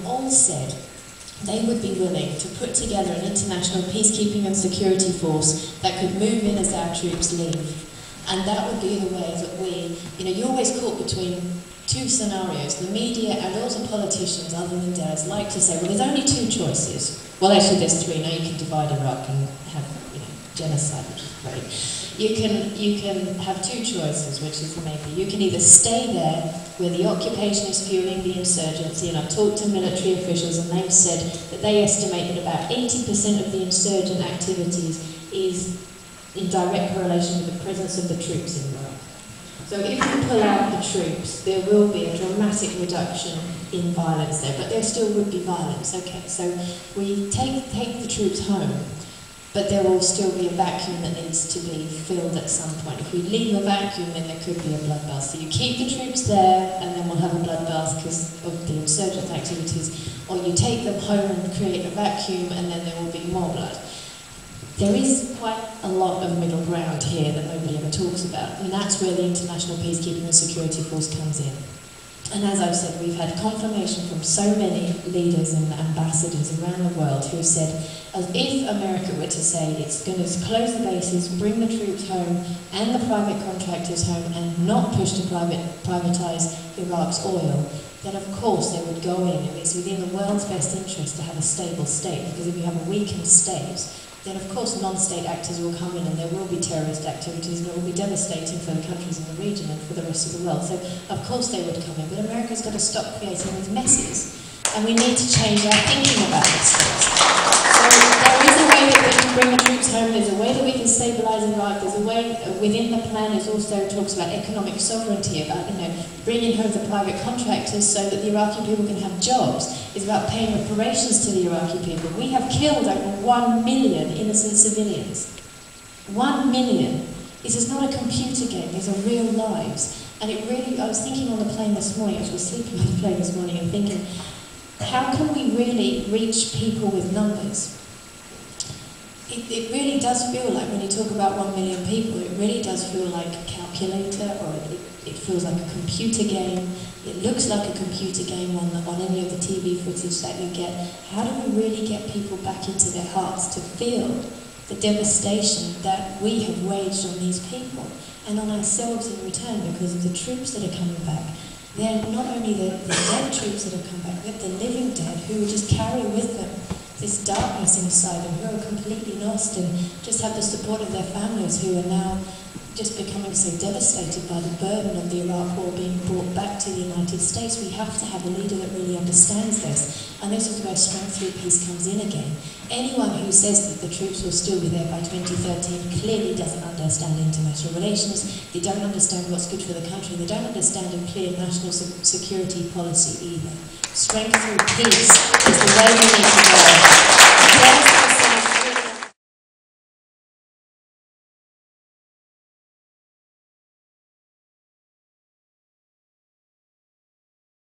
all said they would be willing to put together an international peacekeeping and security force that could move in as our troops leave. And that would be the way that we, you're always caught between two scenarios. The media and also politicians, other than theirs, like to say, well, there's only two choices. Well, actually, there's three. Now you can divide Iraq and have, genocide, which is great. You can have two choices, which is maybe you can either stay there where the occupation is fueling the insurgency, and I've talked to military officials and they've said that they estimate that about 80% of the insurgent activities is in direct correlation with the presence of the troops in Iraq. So if we pull out the troops, there will be a dramatic reduction in violence there, but there still would be violence. Okay, so we take the troops home, but there will still be a vacuum that needs to be filled at some point. If we leave a vacuum, then there could be a bloodbath. So you keep the troops there, and then we'll have a bloodbath because of the insurgent activities, or you take them home and create a vacuum, and then there will be more blood. There is quite a lot of middle ground here that nobody ever talks about, and that's where the International Peacekeeping and Security Force comes in. And as I've said, we've had confirmation from so many leaders and ambassadors around the world who have said, as if America were to say it's going to close the bases, bring the troops home and the private contractors home and not push to privatise Iraq's oil, then of course they would go in, and it's within the world's best interest to have a stable state, because if you have a weakened state, then of course non-state actors will come in and there will be terrorist activities, and it will be devastating for the countries in the region and for the rest of the world. So of course they would come in, but America's got to stop creating these messes, and we need to change our thinking about these things. So there is a way that we can bring the troops home, there's a way that we can stabilise Iraq, there's a way within the plan it also talks about economic sovereignty, about bringing home the private contractors so that the Iraqi people can have jobs. It's about paying reparations to the Iraqi people. We have killed over 1 million innocent civilians. 1 million. This is not a computer game, these are real lives. And it really, I was thinking on the plane this morning, I was sleeping on the plane this morning and thinking, how can we really reach people with numbers? It really does feel like, when you talk about 1 million people, it really does feel like a calculator, or it feels like a computer game. It looks like a computer game on any of the TV footage that you get. How do we really get people back into their hearts to feel the devastation that we have waged on these people and on ourselves in return because of the troops that are coming back? They're not only the dead troops that have come back, but the living dead who will just carry with them this darkness inside them, who are completely lost and just have the support of their families, who are now just becoming so devastated by the burden of the Iraq war being brought back to the United States. We have to have a leader that really understands this, and this is where Strength Through Peace comes in again. Anyone who says that the troops will still be there by 2013 clearly doesn't understand international relations, they don't understand what's good for the country, they don't understand a clear national security policy either. Strength through peace is the way we need to go.